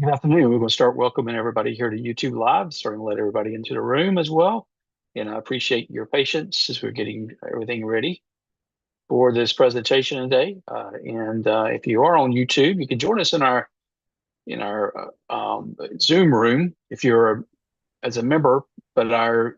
Good afternoon. We're going to start welcoming everybody here to YouTube Live, starting to let everybody into the room as well. And I appreciate your patience as we're getting everything ready for this presentation today. If you are on YouTube, you can join us in our Zoom room if you're as a member. But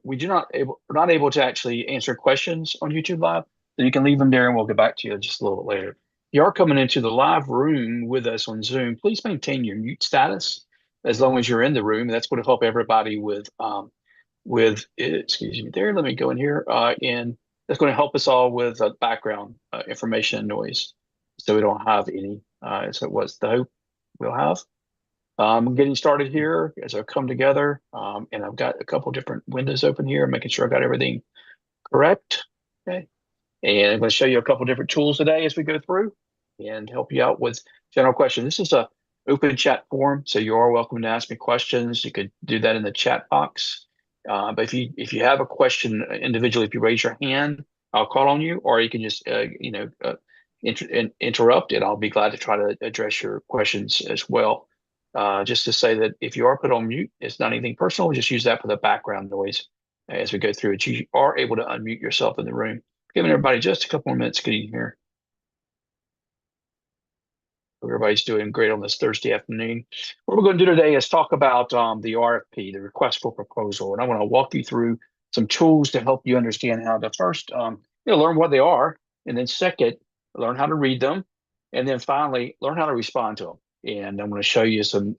we're not able to actually answer questions on YouTube Live, so you can leave them there, and we'll get back to you just a little bit later. If you are coming into the live room with us on Zoom, please maintain your mute status as long as you're in the room. That's going to help everybody with excuse me there. Let me go in here and that's going to help us all with background information and noise, so we don't have any. So what's the hope we'll have? I'm getting started here as I come together, and I've got a couple different windows open here, making sure I got everything correct. Okay. And I'm going to show you a couple different tools today as we go through and help you out with general questions. This is a open chat forum, so you are welcome to ask me questions. You could do that in the chat box. But if you have a question individually, if you raise your hand, I'll call on you, or you can just interrupt, and I'll be glad to try to address your questions as well. Just to say that if you are put on mute, it's not anything personal. We just use that for the background noise as we go through it. You are able to unmute yourself in the room. Giving everybody just a couple more minutes getting here. Everybody's doing great on this Thursday afternoon. What we're going to do today is talk about the RFP, the request for proposal, and I want to walk you through some tools to help you understand how to first, learn what they are, and then second, learn how to read them, and then finally, learn how to respond to them. And I'm going to show you some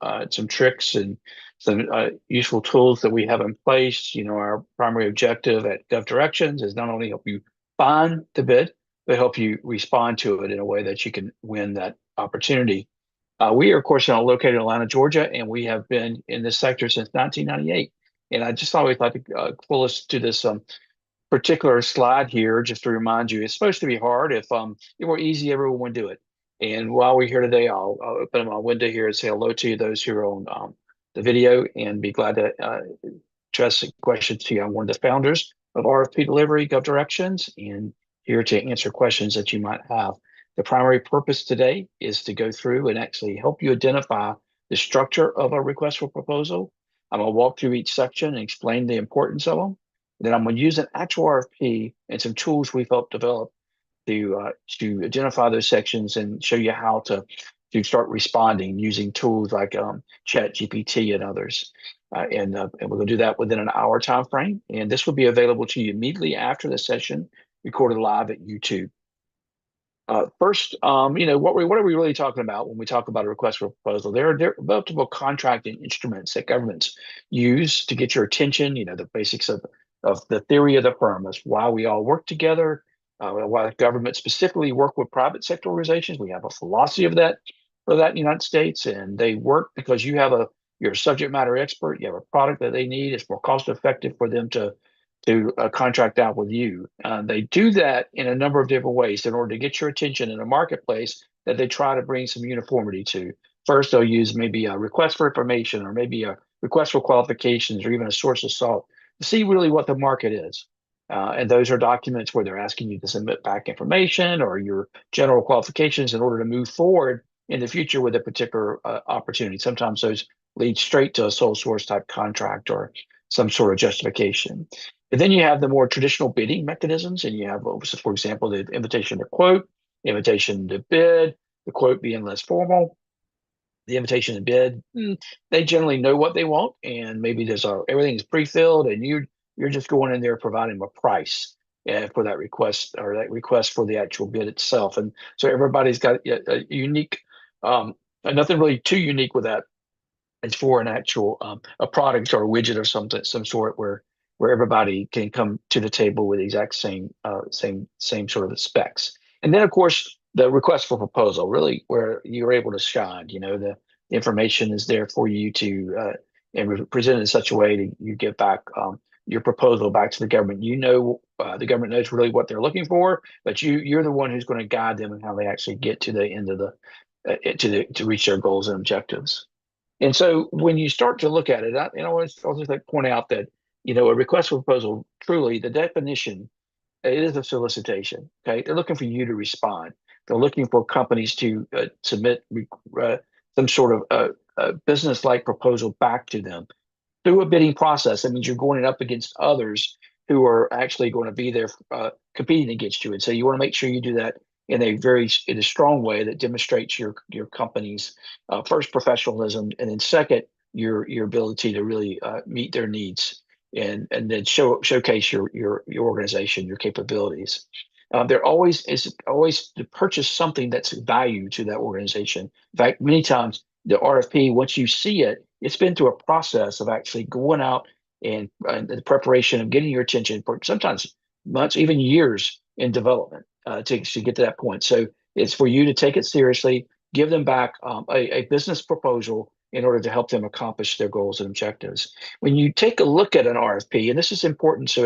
tricks and some useful tools that we have in place. Our primary objective at GovDirections is not only help you find the bid, but help you respond to it in a way that you can win that opportunity. We are, of course, located in Atlanta, Georgia, and we have been in this sector since 1998. And I just always like to pull us to this particular slide here, just to remind you, it's supposed to be hard. If it were easy, everyone would do it. And while we're here today, I'll open my window here and say hello to those who are on the video, and be glad to address questions to you. I'm one of the founders of RFP Delivery, GovDirections, and here to answer questions that you might have. The primary purpose today is to go through and actually help you identify the structure of a request for proposal. I'm going to walk through each section and explain the importance of them. Then I'm going to use an actual RFP and some tools we've helped develop to identify those sections and show you how to start responding using tools like Chat GPT and others. And we're going to do that within an hour time frame. And this will be available to you immediately after the session, recorded live at YouTube. First, what are we really talking about when we talk about a request for proposal? There are multiple contracting instruments that governments use to get your attention. The basics of the theory of the firm is why we all work together, why the government specifically work with private sector organizations. We have a philosophy of that for that in the United States, and they work because you're a subject matter expert. You have a product that they need. It's more cost effective for them to contract out with you. They do that in a number of different ways in order to get your attention in a marketplace that they try to bring some uniformity to. First, they'll use maybe a request for information, or maybe a request for qualifications, or even a source of salt to see really what the market is. And those are documents where they're asking you to submit back information or your general qualifications in order to move forward in the future with a particular opportunity. Sometimes those lead straight to a sole source type contract or some sort of justification. And then you have the more traditional bidding mechanisms, and you have, for example, the invitation to quote, invitation to bid, the quote being less formal, the invitation to bid. They generally know what they want, and maybe everything's pre-filled, and you're just going in there providing them a price for that request, or that request for the actual bid itself. And so everybody's got a unique, nothing really too unique with that. It's for an actual a product or a widget or some sort where everybody can come to the table with the exact same sort of specs. And then of course the request for proposal, really where you're able to shine. The information is there for you to and present it in such a way that you get back your proposal back to the government. The government knows really what they're looking for, but you're the one who's going to guide them in how they actually get to the end of to reach their goals and objectives. And so when you start to look at it, I'll just like point out that, a request for proposal, truly the definition, it is a solicitation. Okay. They're looking for you to respond. They're looking for companies to submit some sort of a business-like proposal back to them through a bidding process. That means you're going up against others who are actually going to be there competing against you. And so you want to make sure you do that in a strong way that demonstrates your company's first professionalism, and then second your ability to really meet their needs, and then showcase your organization, your capabilities. There always is always to purchase something that's value to that organization. In fact, many times the RFP, once you see it, it's been through a process of actually going out and the preparation of getting your attention for sometimes months, even years in development to get to that point. So it's for you to take it seriously, give them back a business proposal in order to help them accomplish their goals and objectives. When you take a look at an RFP, and this is important so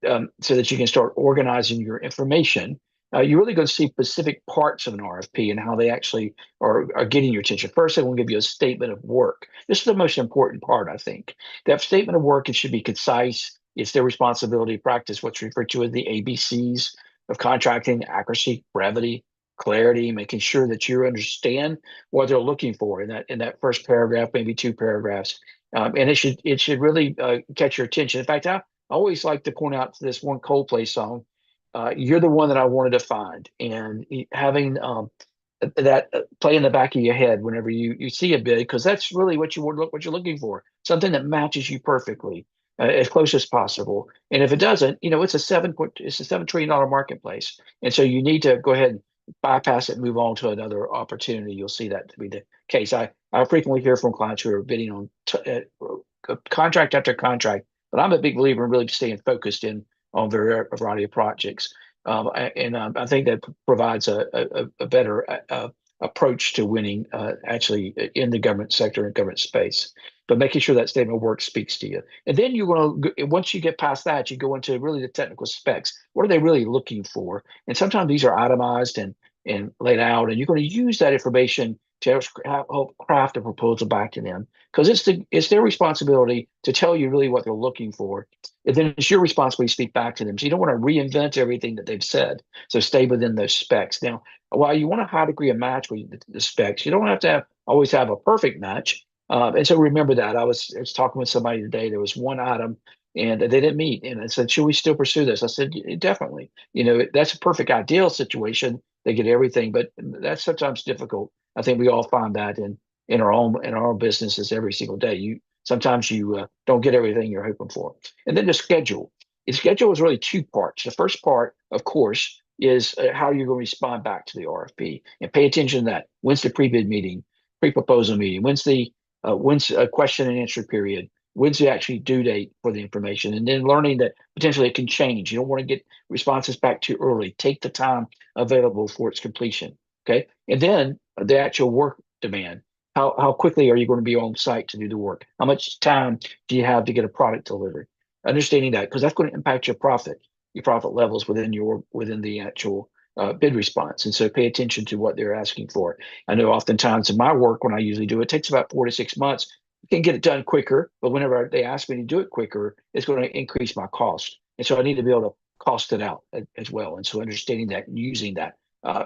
that you can start organizing your information, you're really going to see specific parts of an RFP and how they actually are getting your attention. First, they will give you a statement of work. This is the most important part, I think. That statement of work, it should be concise. It's their responsibility to practice what's referred to as the ABCs of contracting: accuracy, brevity, clarity, making sure that you understand what they're looking for in that first paragraph, maybe two paragraphs. And it should really catch your attention. In fact, I always like to point out this one Coldplay song, "You're the One That I Wanted to Find," and having that play in the back of your head whenever you see a bid, because that's really what you're looking for, something that matches you perfectly, as close as possible. And if it doesn't, it's a $7 trillion marketplace, and so you need to go ahead and bypass it and move on to another opportunity. You'll see that to be the case. I frequently hear from clients who are bidding on contract after contract, but I'm a big believer in really staying focused in on a variety of projects. I think that provides a better approach to winning actually in the government sector and government space. But making sure that statement of work speaks to you. And then you're going to, once you get past that, you go into really the technical specs. What are they really looking for? And sometimes these are itemized and laid out, and you're going to use that information to help craft a proposal back to them, because it's their responsibility to tell you really what they're looking for, and then it's your responsibility to speak back to them. So you don't want to reinvent everything that they've said. So stay within those specs. Now, while you want a high degree of match with the specs, you don't have to always have a perfect match. And so remember that. I was talking with somebody today. There was one item and they didn't meet, and I said, "Should we still pursue this?" I said, Definitely. That's a perfect ideal situation. They get everything, but that's sometimes difficult. I think we all find that in our own businesses every single day. You don't get everything you're hoping for. And then the schedule. The schedule is really two parts. The first part, of course, is how you're going to respond back to the RFP, and pay attention to that. When's the pre-bid meeting, pre-proposal meeting? When's a question and answer period? When's the actually due date for the information? And then learning that potentially it can change. You don't want to get responses back too early. Take the time available for its completion. Okay. And then the actual work demand. How quickly are you going to be on site to do the work? How much time do you have to get a product delivered? Understanding that, because that's going to impact your profit levels within the actual bid response. And so pay attention to what they're asking for. I know oftentimes in my work, when I usually do it, takes about 4 to 6 months. I can get it done quicker, but whenever they ask me to do it quicker, it's going to increase my cost. And so I need to be able to cost it out as well. And so understanding that and using that.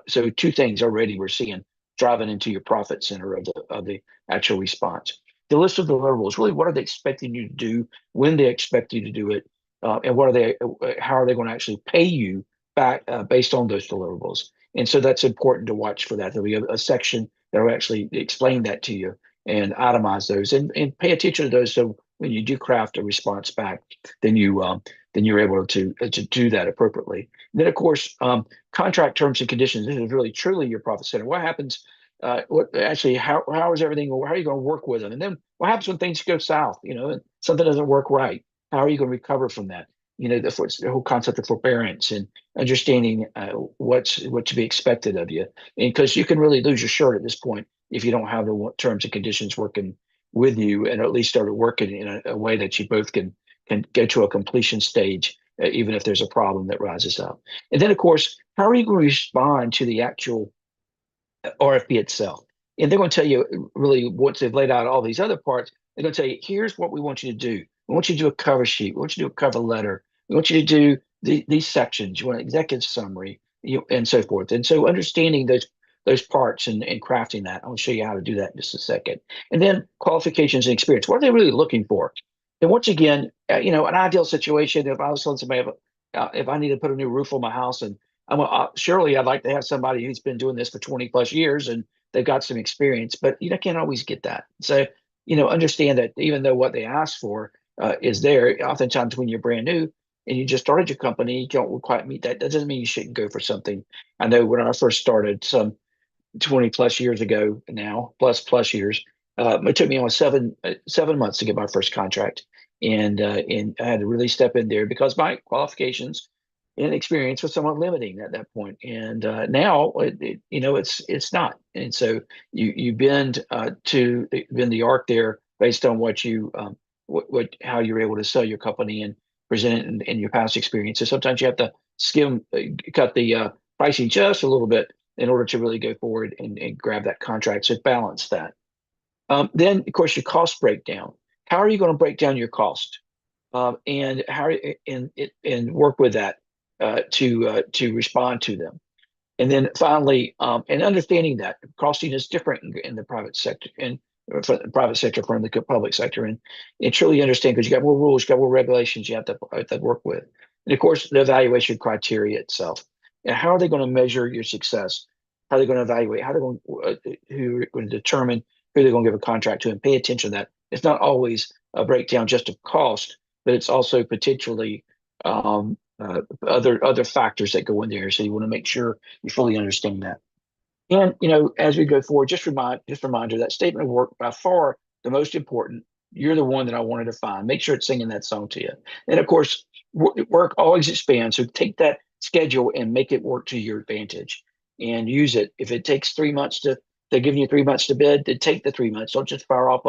So two things already we're seeing driving into your profit center of the actual response. The list of deliverables, really, what are they expecting you to do, when they expect you to do it, and how are they going to actually pay you back based on those deliverables? And so that's important to watch for that. There'll be a section that will actually explain that to you and itemize those, and pay attention to those. So when you do craft a response back, then you're able to do that appropriately. And then, of course, contract terms and conditions. This is really truly your profit center. What happens? How is everything? How are you going to work with them? And then what happens when things go south? And something doesn't work right. How are you going to recover from that? The whole concept of forbearance and understanding what to be expected of you. And because you can really lose your shirt at this point if you don't have the terms and conditions working with you, and at least start working in a way that you both can get to a completion stage, even if there's a problem that rises up. And then, of course, how are you going to respond to the actual RFP itself? And they're going to tell you, really, once they've laid out all these other parts, they're going to tell you, here's what we want you to do. We want you to do a cover sheet. We want you to do a cover letter. We want you to do these sections. You want an executive summary, and so forth. And so understanding those those parts and crafting that. I'll show you how to do that in just a second. And then qualifications and experience. What are they really looking for? And once again, an ideal situation, if I was telling somebody, if I need to put a new roof on my house, and surely I'd like to have somebody who's been doing this for 20 plus years and they've got some experience, but you can't always get that. So, understand that even though what they ask for is there, oftentimes when you're brand new and you just started your company, you don't quite meet that. That doesn't mean you shouldn't go for something. I know when I first started some 20 plus years ago now, plus years. It took me almost 7 months to get my first contract, and I had to really step in there because my qualifications and experience was somewhat limiting at that point. And now, it's not. And so you bend the arc there based on what you how you're able to sell your company and present it in your past experiences. Sometimes you have to cut the pricing just a little bit in order to really go forward and grab that contract. So balance that. Then, of course, your cost breakdown. How are you going to break down your cost? And how and work with that to respond to them. And then finally, and understanding that costing is different in the private sector and for the private sector from the public sector, and truly understand because you got more rules, you got more regulations you have to work with, and of course the evaluation criteria itself. And how are they going to measure your success? How are they going to evaluate? How are they going who are going to determine who they're going to give a contract to? And pay attention to that. It's not always a breakdown just of cost, but it's also potentially other factors that go in there. So you want to make sure you fully understand that. And as we go forward, reminder that statement of work by far the most important. You're the one that I wanted to find. Make sure it's singing that song to you. And of course, work always expands. So take that schedule and make it work to your advantage and use it. If it takes 3 months they're giving you 3 months to bid, then take the 3 months. Don't just fire off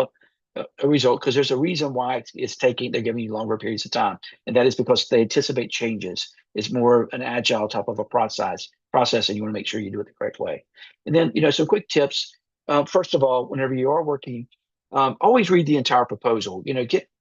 a result because there's a reason why they're giving you longer periods of time. And that is because they anticipate changes. It's more an agile type of a process, and you want to make sure you do it the correct way. And then, some quick tips. First of all, whenever you are working, always read the entire proposal.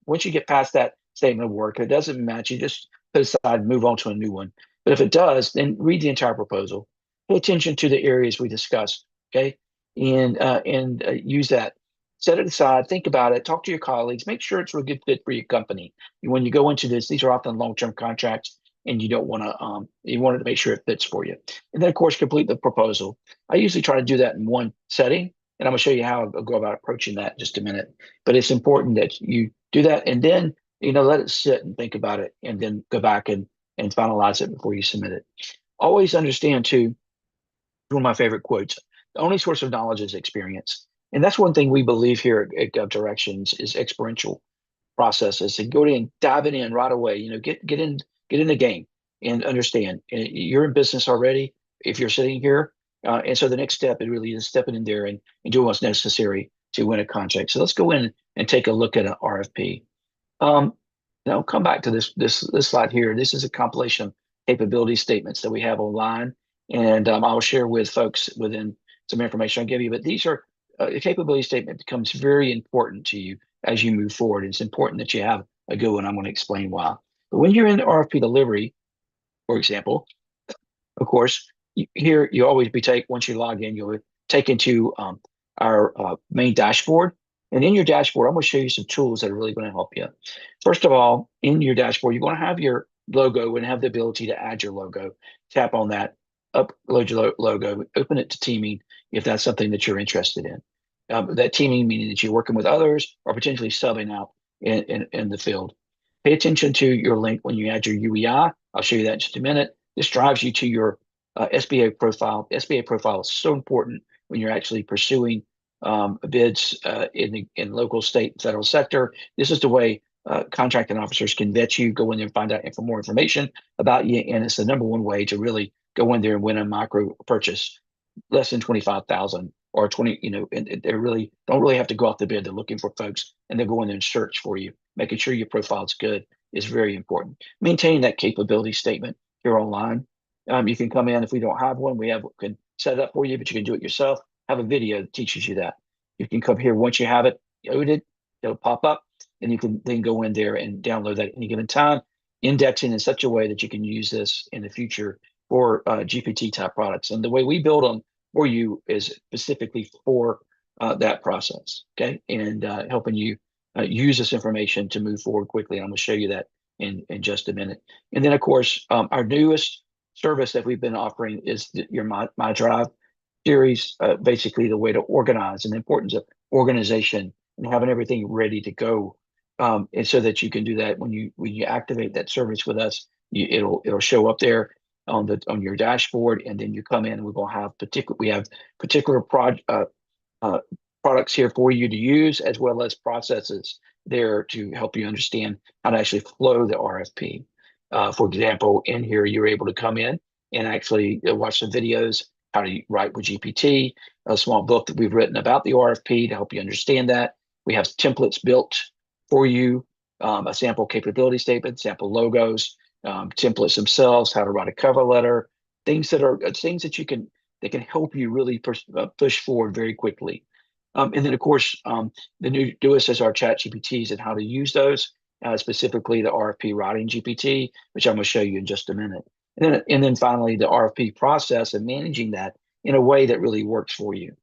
Once you get past that statement of work, if it doesn't match, you just put it aside and move on to a new one. But if it does, then read the entire proposal. Pay attention to the areas we discussed, okay? And use that. Set it aside, think about it, talk to your colleagues, make sure it's a good fit for your company. When you go into this, these are often long-term contracts, and you don't want to you wanted to make sure it fits for you. And then of course complete the proposal. I usually try to do that in one setting, and I'm going to show you how I'll go about approaching that in just a minute. But it's important that you do that and then let it sit and think about it, and then go back and finalize it before you submit it. Always understand too, one of my favorite quotes: the only source of knowledge is experience. And that's one thing we believe here at Gov Directions is experiential processes, and go in, dive in right away. Get in the game and understand. You're in business already if you're sitting here, and so the next step is really is stepping in there and doing what's necessary to win a contract. So let's go in and take a look at an RFP. Now come back to this slide here. This is a compilation of capability statements that we have online, and I'll share with folks within some information I'll give you. But these are a capability statement becomes very important to you as you move forward. It's important that you have a good one. I'm going to explain why. But when you're in RFP delivery, for example, of course, here you always once you log in, you'll take into our main dashboard. And in your dashboard, I'm going to show you some tools that are really going to help you. First of all, in your dashboard, you're going to have your logo and have the ability to add your logo. Tap on that, upload your logo, open it to teaming if that's something that you're interested in. That teaming meaning that you're working with others or potentially subbing out in the field. Pay attention to your link when you add your UEI. I'll show you that in just a minute. This drives you to your SBA profile. The SBA profile is so important when you're actually pursuing bids in local, state, and federal sector. This is the way contracting officers can vet you, go in there and find out more information about you, and it's the number one way to really go in there and win a micro purchase, less than 25,000 or 20. And they really don't really have to go out the bid. They're looking for folks, and they're going in and search for you. Making sure your profile is good is very important. Maintaining that capability statement here online. You can come in if we don't have one. We can set it up for you, but you can do it yourself. Have a video that teaches you that. You can come here once you have it loaded, it'll pop up, and you can then go in there and download that at any given time, indexing in such a way that you can use this in the future for GPT type products. And the way we build them, for you is specifically for that process, okay? And helping you use this information to move forward quickly. I'm going to show you that in just a minute. And then, of course, our newest service that we've been offering is your My Drive series, basically the way to organize and the importance of organization and having everything ready to go. And so that you can do that when you activate that service with us, it'll show up there on your dashboard, and then you come in and we're going to have particular uh, products here for you to use, as well as processes there to help you understand how to actually flow the RFP. For example, in here, you're able to come in and actually watch some videos, how to write with GPT, a small book that we've written about the RFP to help you understand that. We have templates built for you, a sample capability statement, sample logos, templates themselves, how to write a cover letter, things that you can that can help you really push forward very quickly. And then, of course, the new newest is our chat GPTs and how to use those, specifically the RFP writing GPT, which I'm going to show you in just a minute. And then finally, the RFP process and managing that in a way that really works for you.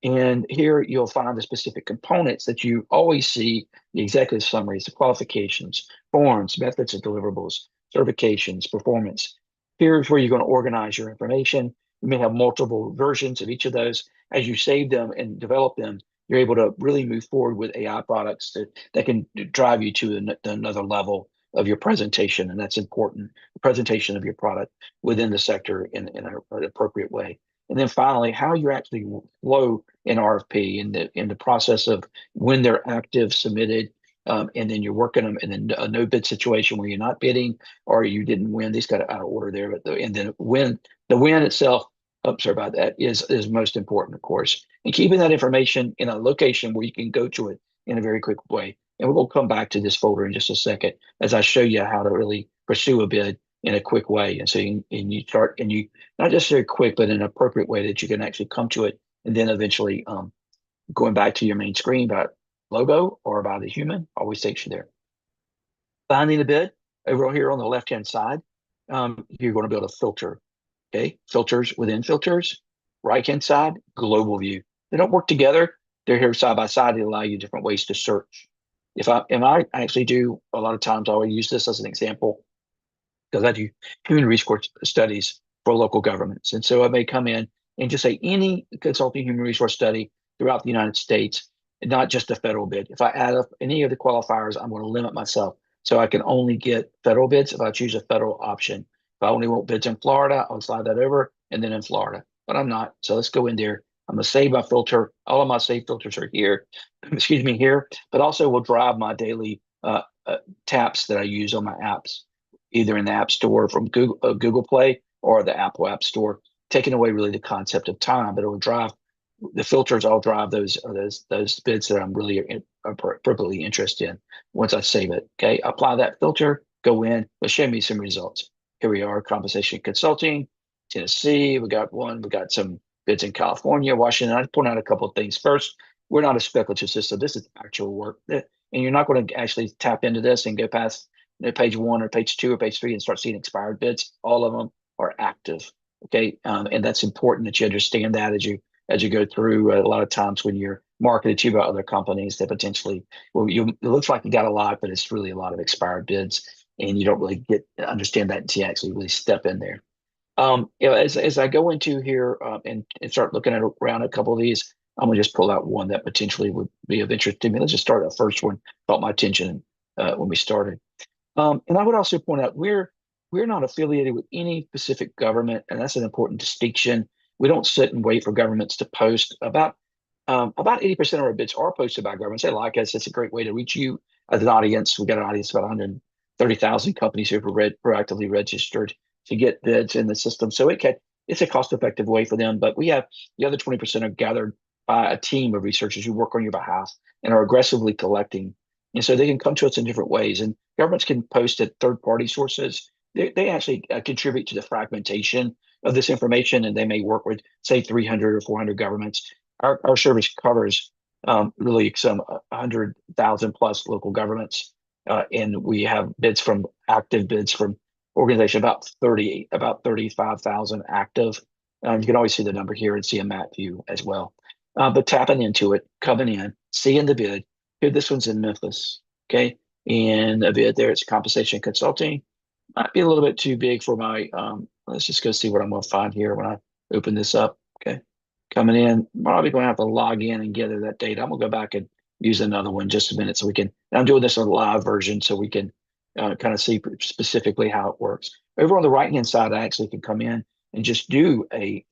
And here you'll find the specific components that you always see: the executive summaries, the qualifications, forms, methods and deliverables, certifications, performance. Here's where you're going to organize your information. You may have multiple versions of each of those. As you save them and develop them, you're able to really move forward with AI products that can drive you to another level of your presentation. And that's important, the presentation of your product within the sector in an appropriate way. And then finally, how you actually flow an RFP in the process of when they're active, submitted, and then you're working them, and then a no bid situation where you're not bidding or you didn't win. These got out of order there, and then the win itself. I'm sorry about that. Is most important, of course, and keeping that information in a location where you can go to it in a very quick way. And we're going to come back to this folder in just a second as I show you how to really pursue a bid in a quick way. And so you start, and you not just very quick, but in an appropriate way that you can actually come to it. And then eventually going back to your main screen by logo or by the human always takes you there. Finding the bid over here on the left-hand side, you're going to be able to filter. Okay, filters within filters. Right-hand side, global view. They don't work together. They're here side by side to allow you different ways to search. If I actually do, a lot of times I will use this as an example because I do human resource studies for local governments. And so I may come in and just say any consulting human resource study throughout the United States, not just a federal bid. If I add up any of the qualifiers, I'm going to limit myself. So I can only get federal bids if I choose a federal option. If I only want bids in Florida, I'll slide that over and then in Florida, but I'm not. So let's go in there. I'm going to save my filter. All of my saved filters are here, excuse me, here, but also will drive my daily taps that I use on my apps, either in the App Store from Google Play or the Apple App Store, taking away really the concept of time, but it will drive the filters. I'll drive those bids that I'm really appropriately interested in once I save it. Okay, apply that filter, go in, but show me some results. Here we are, compensation consulting, Tennessee. We got some bids in California, Washington. I point out a couple of things. First, we're not a speculative system. This is actual work, and you're not going to actually tap into this and go past page 1 or page 2 or page 3 and start seeing expired bids. All of them are active. Okay, and that's important that you understand that as you go through. A lot of times when you're marketed to by other companies that potentially, it looks like you got a lot, but it's really a lot of expired bids, and you don't really understand that until you actually really step in there. As I go into here and start looking around a couple of these, I'm gonna just pull out one that potentially would be of interest to me. Let's just start at first one. Caught my attention when we started. And I would also point out we're not affiliated with any specific government, and that's an important distinction. We don't sit and wait for governments to post. About 80% of our bids are posted by governments. They like us. It's a great way to reach you as an audience. We've got an audience of about 130,000 companies who have proactively registered to get bids in the system. So it's a cost-effective way for them. But we have the other 20% are gathered by a team of researchers who work on your behalf and are aggressively collecting. And so they can come to us in different ways. And governments can post at third-party sources. They actually contribute to the fragmentation of this information, and they may work with, say, 300 or 400 governments. Our service covers really some 100,000 plus local governments, and we have active bids from organizations about 35,000 active You can always see the number here and see a map view as well. But tapping into it, coming in, seeing the bid. Here, this one's in Memphis. Okay. And a bid there, it's compensation consulting. Might be a little bit too big for my, let's just go see what I'm going to find here when I open this up. Okay. Coming in, probably going to have to log in and gather that data. I'm going to go back and use another one just a minute so we can, and I'm doing this on a live version so we can kind of see specifically how it works. Over on the right-hand side, I actually can come in and just do a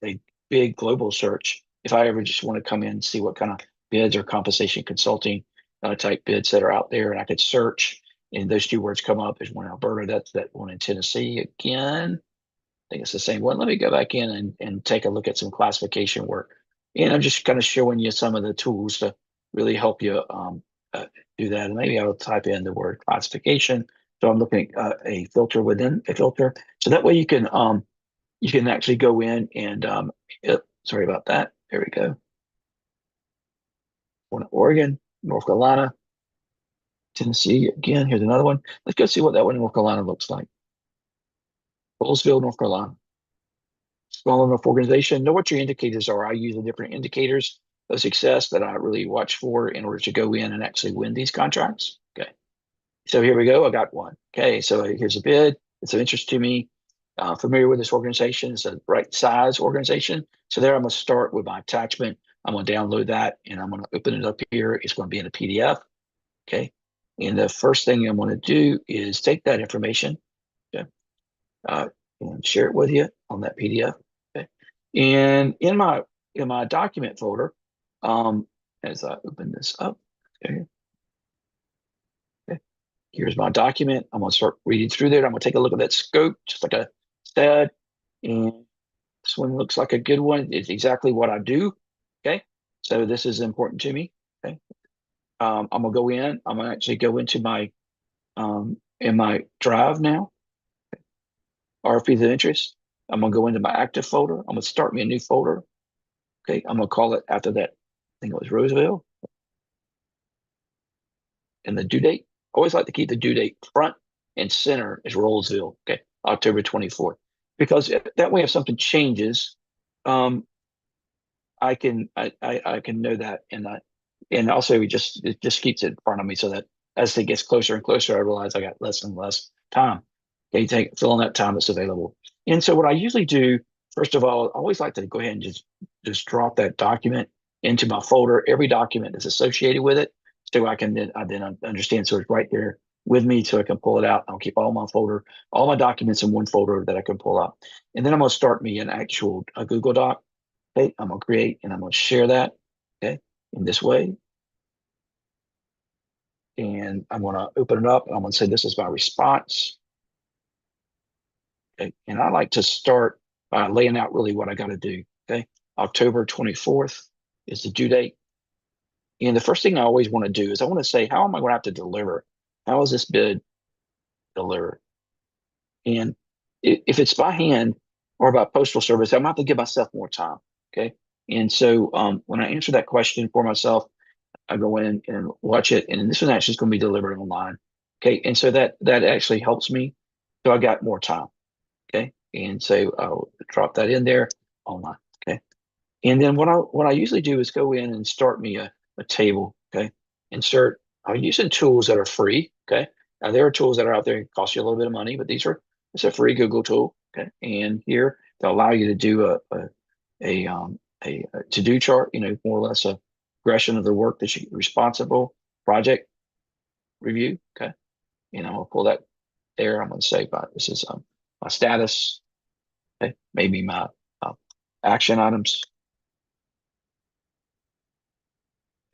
big global search if I ever just want to come in and see what kind of bids or compensation consulting type bids that are out there. And I could search, and those two words come up. There's one in Alberta, that's that one in Tennessee again. I think it's the same one. Let me go back in and take a look at some classification work. And I'm just kind of showing you some of the tools to really help you do that. And maybe I'll type in the word classification. So I'm looking at a filter within a filter. So that way you can actually go in and sorry about that. There we go. One Oregon, North Carolina, Tennessee. Again, here's another one. Let's go see what that one in North Carolina looks like. Rolesville, North Carolina. Small enough organization. Know what your indicators are. I use the different indicators of success that I really watch for in order to go in and actually win these contracts. Okay. So here we go. I got one. Okay. So here's a bid. It's of interest to me. Familiar with this organization. It's a right size organization. So there I'm going to start with my attachment. I'm going to download that and I'm going to open it up here. It's going to be in a PDF. Okay. And the first thing I'm going to do is take that information. Okay. And share it with you on that PDF. Okay. And in my document folder, as I open this up, okay, here's my document. I'm going to start reading through there. I'm going to take a look at that scope, just like I said. And this one looks like a good one. It's exactly what I do. Okay. So this is important to me. Okay. I'm going to go in. I'm going to actually go into my in my drive now. RFPs of interest. I'm going to go into my active folder. I'm going to start me a new folder. Okay. I'm going to call it after that. I think it was Roseville. And the due date. I always like to keep the due date front and center is Rolesville. Okay. October 24th. Because that way, if something changes, I can know that, and also it just keeps it in front of me so that as it gets closer and closer, I realize I got less and less time. Okay, fill in that time that's available. And so what I usually do, first of all, I always like to go ahead and just drop that document into my folder, every document that's associated with it, so I then understand. So it's right there with me, so I can pull it out. I'll keep all my documents in one folder that I can pull out. And then I'm going to start me an actual Google Doc. Okay, I'm going to create and I'm going to share that, okay, in this way. And I'm going to open it up and I'm going to say, this is my response. Okay, and I like to start by laying out really what I got to do. Okay, October 24th is the due date. And the first thing I always want to do is I want to say, how am I going to have to deliver? How is this bid delivered? And if it's by hand or by postal service, I'm going to have to give myself more time. Okay. And so when I answer that question for myself, I go in and watch it. And this one actually is going to be delivered online. Okay. And so that actually helps me. So I got more time. Okay. And so I'll drop that in there online. Okay. And then what I usually do is go in and start me a table. Okay. Insert. I'm using tools that are free. Okay. Now there are tools that are out there that cost you a little bit of money, but it's a free Google tool. Okay. And here they'll allow you to do a to-do chart, more or less a progression of the work that you're responsible, project review. Okay. And I'm gonna pull that there. I'm gonna say, this is my status. Okay. Maybe my action items.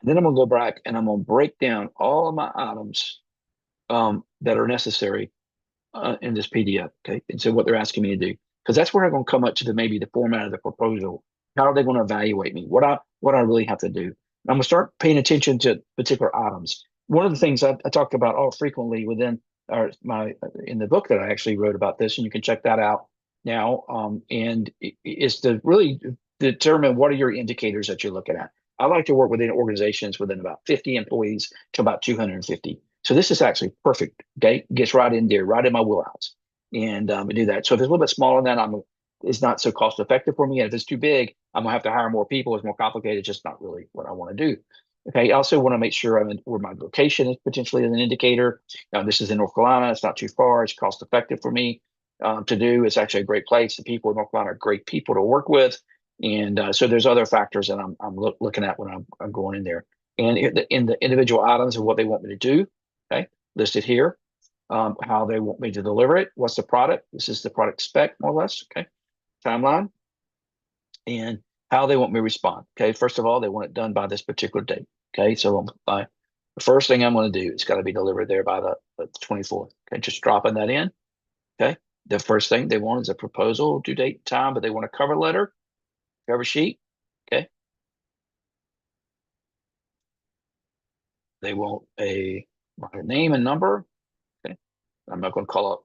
And then I'm gonna go back and I'm gonna break down all of my items that are necessary in this PDF. Okay. And so what they're asking me to do, because that's where I'm going to come up to maybe the format of the proposal. How are they going to evaluate me? What I really have to do. I'm going to start paying attention to particular items. One of the things I talked about all frequently within in the book that I actually wrote about this, and you can check that out now. And is to really determine what are your indicators that you're looking at. I like to work within organizations within about 50 employees to about 250. So this is actually perfect. Okay, gets right in there, right in my wheelhouse, and do that. So if it's a little bit smaller than that, is not so cost effective for me. And if it's too big, I'm gonna have to hire more people. It's more complicated. It's just not really what I want to do. Okay. I also want to make sure where my location is potentially an indicator. Now, this is in North Carolina. It's not too far. It's cost effective for me to do. It's actually a great place. The people in North Carolina are great people to work with. And so there's other factors that I'm looking at when I'm going in there. And in the individual items of what they want me to do, okay, listed here, how they want me to deliver it, what's the product, this is the product spec, more or less, okay, timeline, and how they want me to respond. Okay, first of all, they want it done by this particular date. Okay, so the first thing I'm going to do, it's got to be delivered there by the 24th. Okay, just dropping that in. Okay, the first thing they want is a proposal, due date, time, but they want a cover letter, cover sheet. Okay, they want a name and number. Okay, I'm not going to call out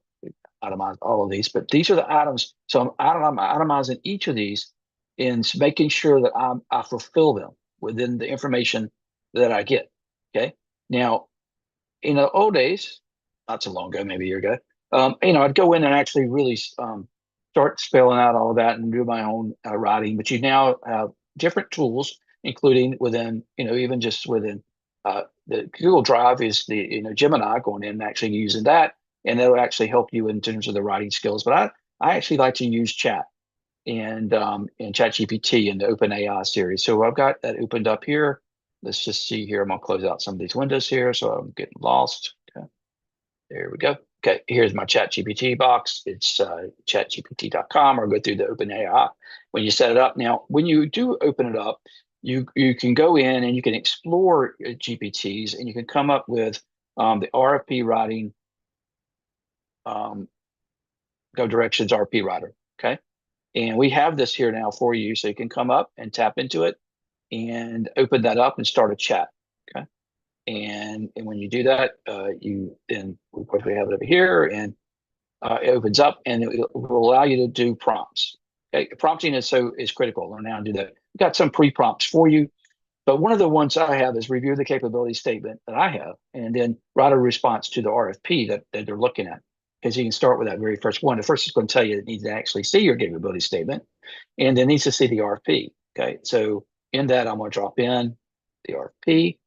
itemize all of these, but these are the items. So I'm itemizing each of these and making sure that I fulfill them within the information that I get. Okay. Now, in the old days, not so long ago, maybe a year ago, I'd go in and actually really start spelling out all of that and do my own writing. But you now have different tools, including within, even just within the Google Drive is the, Gemini, going in and actually using that, and that'll actually help you in terms of the writing skills. But I actually like to use chat and chat GPT in the OpenAI series. So I've got that opened up here. Let's just see here. I'm gonna close out some of these windows here so I'm getting lost. Okay, there we go. Okay, here's my chat GPT box. It's chatgpt.com, or go through the OpenAI when you set it up. Now, when you do open it up, you can go in and you can explore GPTs, and you can come up with the RFP writing, go directions RFP writer. Okay, and we have this here now for you, so you can come up and tap into it and open that up and start a chat. Okay, and when you do that, you then of course we have it over here, and it opens up and it will allow you to do prompts. Okay, prompting is critical. Learn how to do that. We've got some pre-prompts for you, but one of the ones I have is review the capability statement that I have, and then write a response to the RFP that they're looking at. Because you can start with that very first one. The first is going to tell you it needs to actually see your capability statement, and then needs to see the RFP. Okay, so in that, I'm going to drop in the RFP,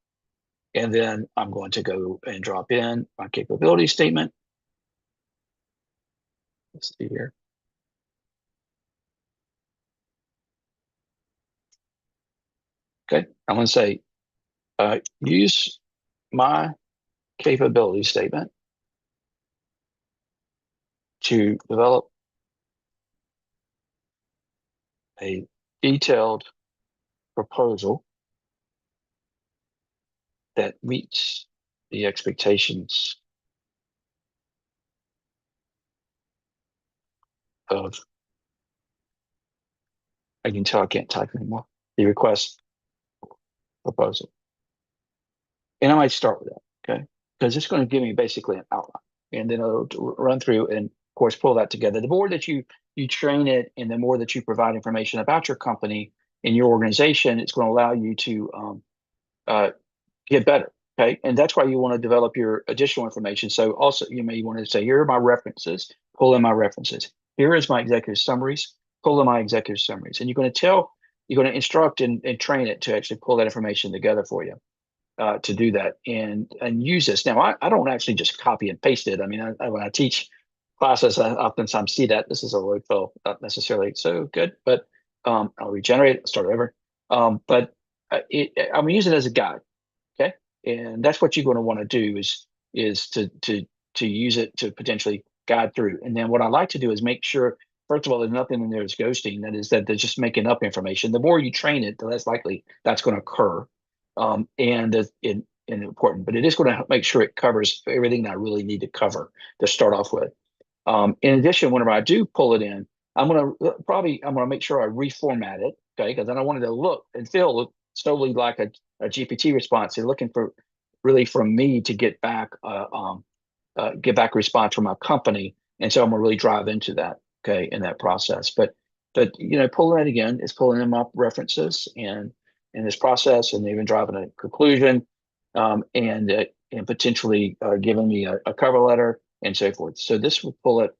and then I'm going to go and drop in my capability statement. Let's see here. Okay, I'm going to say, use my capability statement to develop a detailed proposal that meets the expectations of, I can tell I can't type anymore, the request proposal. And I might start with that, okay? Because it's going to give me basically an outline, and then it'll run through and, of course, pull that together. The more that you train it, and the more that you provide information about your company and your organization, it's going to allow you to get better. Okay, and that's why you want to develop your additional information. So also, you may want to say, here are my references, pull in my references. Here is my executive summaries, pull in my executive summaries. And you're going to instruct and train it to actually pull that information together for you. To do that and use this. Now, I don't actually just copy and paste it. I mean, when I teach classes, I oftentimes see that this is a load fill, not necessarily so good, but I'll regenerate it, start over. But I'm using it as a guide. Okay, and that's what you're going to want to do is to use it to potentially guide through. And then what I like to do is make sure, first of all, there's nothing in there that's ghosting. That is that they're just making up information. The more you train it, the less likely that's going to occur. And important, but it is going to make sure it covers everything that I really need to cover to start off with. In addition, whenever I do pull it in, I'm going to make sure I reformat it, okay? Because I don't want it to look and feel solely like a GPT response. They're looking for really from me to get back response from my company, and so I'm going to really drive into that, okay, in that process. But pulling it again is pulling them up references and in this process, and even driving a conclusion, and potentially giving me a cover letter and so forth. So this will pull it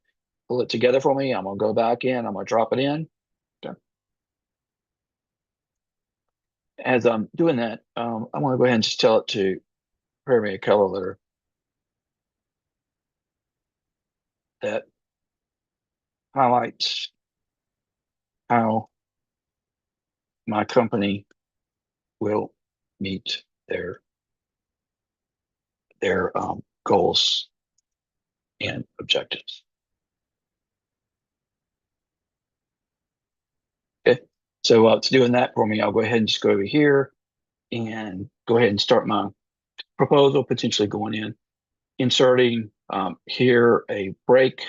pull it together for me. I'm gonna go back in. I'm gonna drop it in. Okay. As I'm doing that, I want to go ahead and just tell it to prepare me a cover letter that highlights how my company will meet their goals and objectives. Okay. So it's doing that for me. I'll go ahead and just go over here and go ahead and start my proposal, potentially going in, inserting here a break,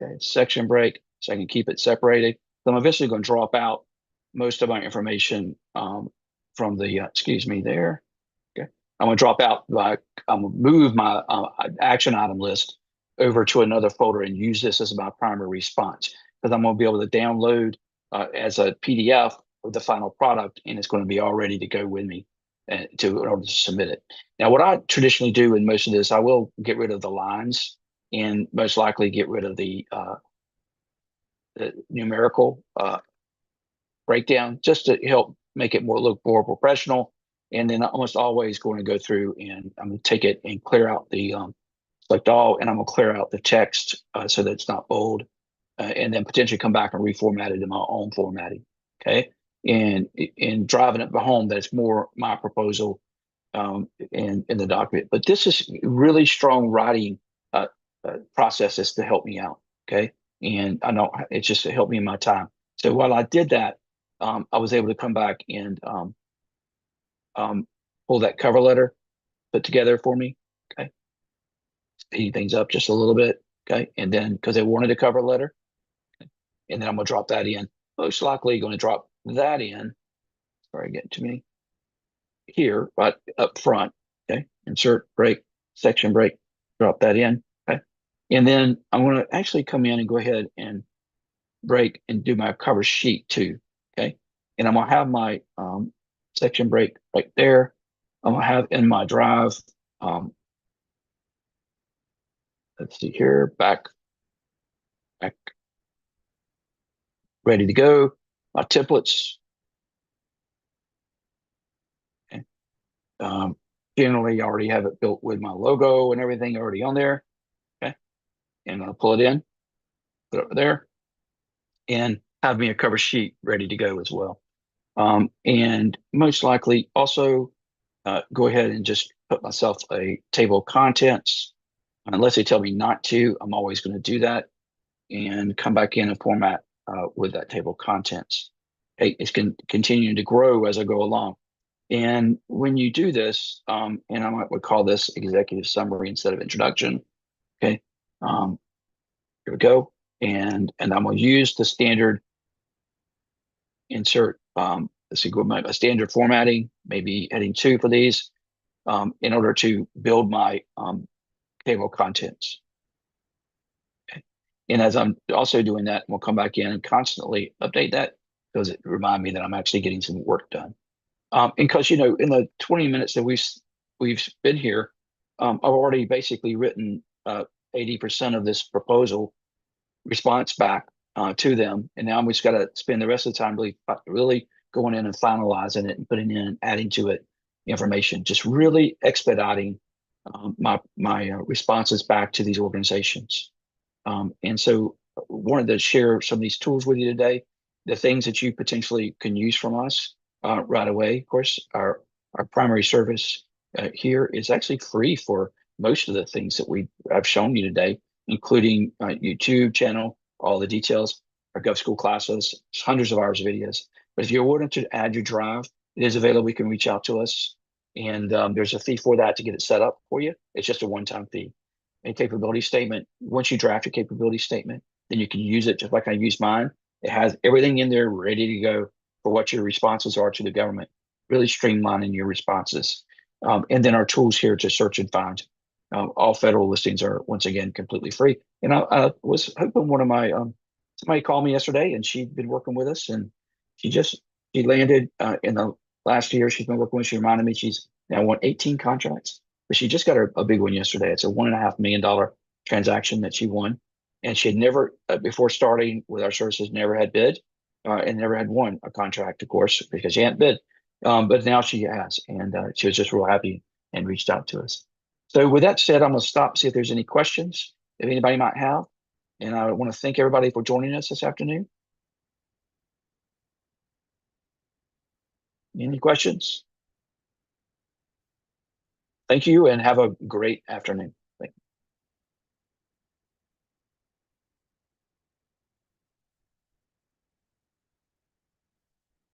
okay, section break, so I can keep it separated. So I'm eventually going to drop out most of my information from the, excuse me, there. Okay. I'm going to drop out, I'm going to move my action item list over to another folder and use this as my primary response because I'm going to be able to download as a PDF of the final product, and it's going to be all ready to go with me in order to submit it. Now, what I traditionally do in most of this, I will get rid of the lines and most likely get rid of the numerical breakdown just to help make it look more professional. And then I'm almost always going to go through and I'm going to take it and clear out the select all, and I'm going to clear out the text so that it's not bold, and then potentially come back and reformat it in my own formatting. Okay. And in driving it home, that's more my proposal in the document. But this is really strong writing processes to help me out. Okay. And I know it's just to help me in my time. So while I did that, I was able to come back and pull that cover letter put together for me. Okay. Speed things up just a little bit. Okay. And then because they wanted a cover letter, and then I'm going to drop that in. Most likely going to drop that in. Sorry, getting to me here, right up front. Okay. Insert break, section break, drop that in. Okay. And then I'm going to actually come in and go ahead and break and do my cover sheet too. Okay. And I'm going to have my section break right there. I'm going to have in my drive, let's see here, back, ready to go. My templates. Okay. Generally, I already have it built with my logo and everything already on there. Okay. And I'll pull it in, put it over there, and have me a cover sheet ready to go as well. And most likely also go ahead and just put myself a table of contents. Unless they tell me not to, I'm always going to do that and come back in and format with that table of contents. Okay, it's continuing to grow as I go along. And when you do this, and would call this executive summary instead of introduction. Okay, here we go. And I'm going to use the standard insert, let's see, go my standard formatting, maybe heading 2 for these, in order to build my table of contents. Okay. And as I'm also doing that, we'll come back in and constantly update that because it reminds me that I'm actually getting some work done. And because, in the 20 minutes that we've been here, I've already basically written 80% of this proposal response back to them. And now we just got to spend the rest of the time really going in and finalizing it and putting in and adding to it information, just really expediting my responses back to these organizations. And so wanted to share some of these tools with you today, the things that you potentially can use from us right away. Of course, our primary service here is actually free for most of the things that I've shown you today, including YouTube channel, all the details, our GovSchool classes, hundreds of hours of videos. But if you're wanting to add your drive, it is available. You can reach out to us. And there's a fee for that to get it set up for you. It's just a one-time fee. A capability statement, once you draft your capability statement, then you can use it just like I use mine. It has everything in there ready to go for what your responses are to the government, really streamlining your responses. And then our tools here to search and find. All federal listings are, once again, completely free. And I was hoping one of my, somebody called me yesterday and she'd been working with us and she landed in the last year she's been working with. She reminded me she's now won 18 contracts, but she just got a big one yesterday. It's a $1.5 million transaction that she won. and she had never, before starting with our services, never had bid, and never had won a contract, of course, because she hadn't bid. But now she has, and she was just real happy and reached out to us. So with that said, I'm going to stop, see if there's any questions if anybody might have. And I want to thank everybody for joining us this afternoon. Any questions? Thank you and have a great afternoon.